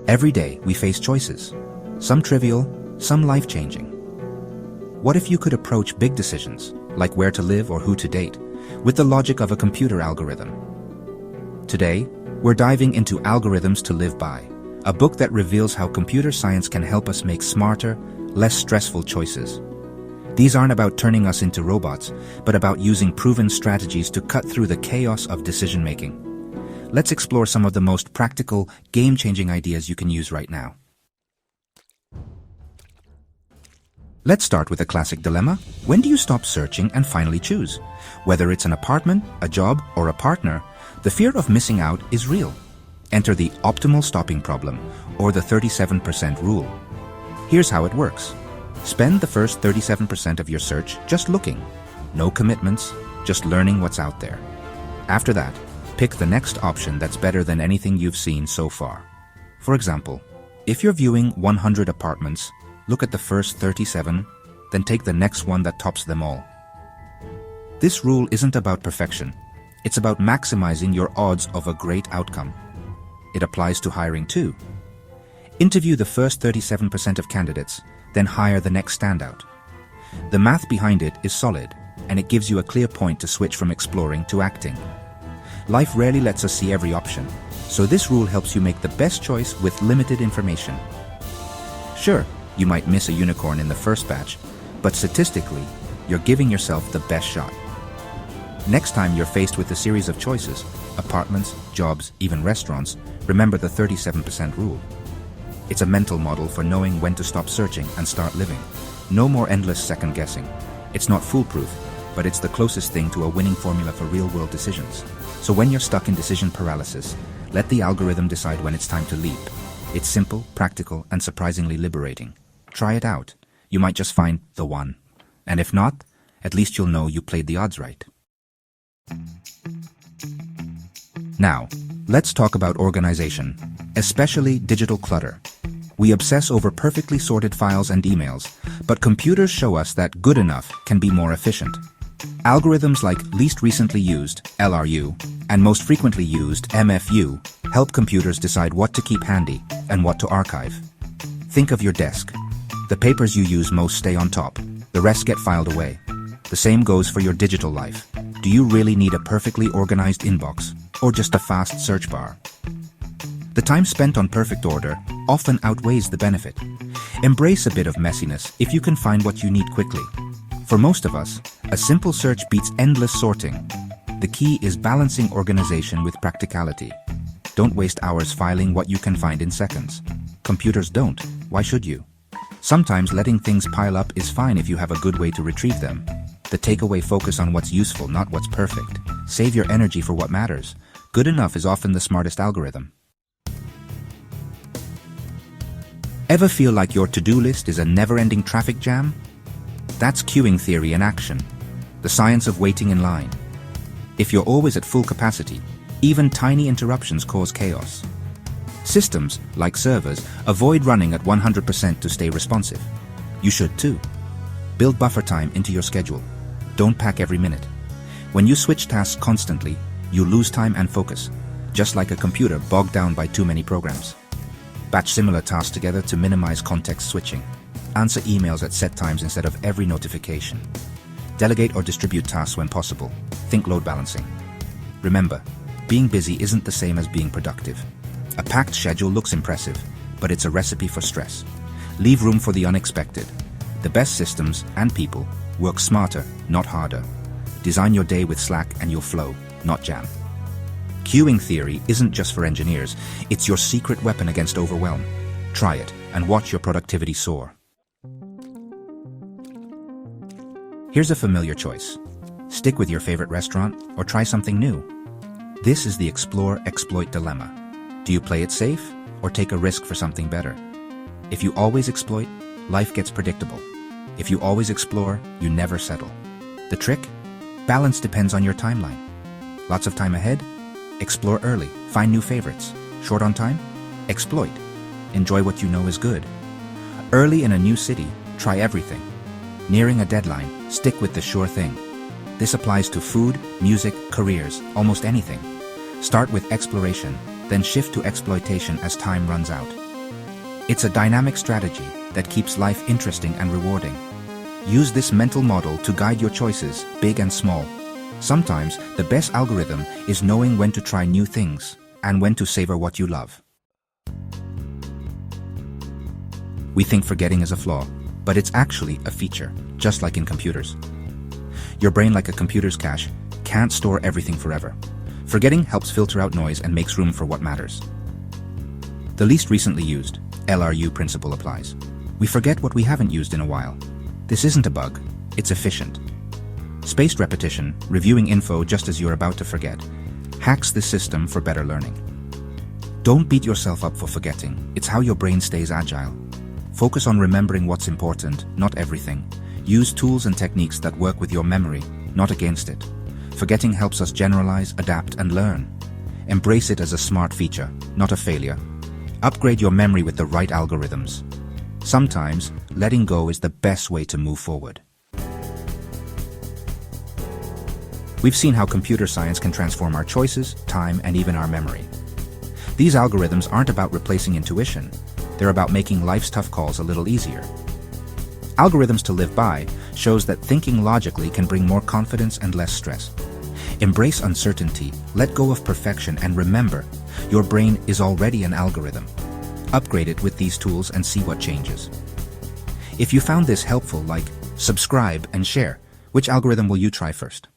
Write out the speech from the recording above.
Every day we face choices, some trivial, some life-changing. What if you could approach big decisions, like where to live or who to date, with the logic of a computer algorithm? Today, we're diving into Algorithms to Live By, a book that reveals how computer science can help us make smarter, less stressful choices. These aren't about turning us into robots, but about using proven strategies to cut through the chaos of decision-making. Let's explore some of the most practical, game-changing ideas you can use right now. Let's start with a classic dilemma. When do you stop searching and finally choose? Whether it's an apartment, a job, or a partner, the fear of missing out is real. Enter the optimal stopping problem, or the 37% rule. Here's how it works. Spend the first 37% of your search just looking. No commitments, just learning what's out there. After that, pick the next option that's better than anything you've seen so far. For example, if you're viewing 100 apartments, look at the first 37, then take the next one that tops them all. This rule isn't about perfection. It's about maximizing your odds of a great outcome. It applies to hiring too. Interview the first 37% of candidates, then hire the next standout. The math behind it is solid, and it gives you a clear point to switch from exploring to acting. Life rarely lets us see every option, so this rule helps you make the best choice with limited information. Sure, you might miss a unicorn in the first batch, but statistically, you're giving yourself the best shot. Next time you're faced with a series of choices, apartments, jobs, even restaurants, remember the 37% rule. It's a mental model for knowing when to stop searching and start living. No more endless second guessing. It's not foolproof, but it's the closest thing to a winning formula for real-world decisions. So when you're stuck in decision paralysis, let the algorithm decide when it's time to leap. It's simple, practical, and surprisingly liberating. Try it out. You might just find the one. And if not, at least you'll know you played the odds right. Now, let's talk about organization, especially digital clutter. We obsess over perfectly sorted files and emails, but computers show us that good enough can be more efficient. Algorithms like least recently used, LRU, and most frequently used, MFU, help computers decide what to keep handy and what to archive. Think of your desk. The papers you use most stay on top, the rest get filed away. The same goes for your digital life. Do you really need a perfectly organized inbox, or just a fast search bar? The time spent on perfect order often outweighs the benefit. Embrace a bit of messiness if you can find what you need quickly. For most of us, a simple search beats endless sorting. The key is balancing organization with practicality. Don't waste hours filing what you can find in seconds. Computers don't. Why should you? Sometimes letting things pile up is fine if you have a good way to retrieve them. The takeaway: focus on what's useful, not what's perfect. Save your energy for what matters. Good enough is often the smartest algorithm. Ever feel like your to-do list is a never-ending traffic jam? That's queuing theory in action, the science of waiting in line. If you're always at full capacity, even tiny interruptions cause chaos. Systems, like servers, avoid running at 100% to stay responsive. You should too. Build buffer time into your schedule. Don't pack every minute. When you switch tasks constantly, you lose time and focus, just like a computer bogged down by too many programs. Batch similar tasks together to minimize context switching. Answer emails at set times instead of every notification. Delegate or distribute tasks when possible. Think load balancing. Remember, being busy isn't the same as being productive. A packed schedule looks impressive, but it's a recipe for stress. Leave room for the unexpected. The best systems and people work smarter, not harder. Design your day with Slack and you'll flow, not jam. Queuing theory isn't just for engineers, it's your secret weapon against overwhelm. Try it and watch your productivity soar. Here's a familiar choice. Stick with your favorite restaurant or try something new. This is the explore-exploit dilemma. Do you play it safe or take a risk for something better? If you always exploit, life gets predictable. If you always explore, you never settle. The trick? Balance depends on your timeline. Lots of time ahead? Explore early, find new favorites. Short on time? Exploit. Enjoy what you know is good. Early in a new city, try everything. Nearing a deadline, stick with the sure thing. This applies to food, music, careers, almost anything. Start with exploration, then shift to exploitation as time runs out. It's a dynamic strategy that keeps life interesting and rewarding. Use this mental model to guide your choices, big and small. Sometimes, the best algorithm is knowing when to try new things and when to savor what you love. We think forgetting is a flaw, but it's actually a feature, just like in computers. Your brain, like a computer's cache, can't store everything forever. Forgetting helps filter out noise and makes room for what matters. The least recently used, LRU principle applies. We forget what we haven't used in a while. This isn't a bug, it's efficient. Spaced repetition, reviewing info just as you're about to forget, hacks the system for better learning. Don't beat yourself up for forgetting, it's how your brain stays agile. Focus on remembering what's important, not everything. Use tools and techniques that work with your memory, not against it. Forgetting helps us generalize, adapt, and learn. Embrace it as a smart feature, not a failure. Upgrade your memory with the right algorithms. Sometimes, letting go is the best way to move forward. We've seen how computer science can transform our choices, time, and even our memory. These algorithms aren't about replacing intuition. They're about making life's tough calls a little easier. Algorithms to Live By shows that thinking logically can bring more confidence and less stress. Embrace uncertainty, let go of perfection, and remember, your brain is already an algorithm. Upgrade it with these tools and see what changes. If you found this helpful, like, subscribe, and share. Which algorithm will you try first?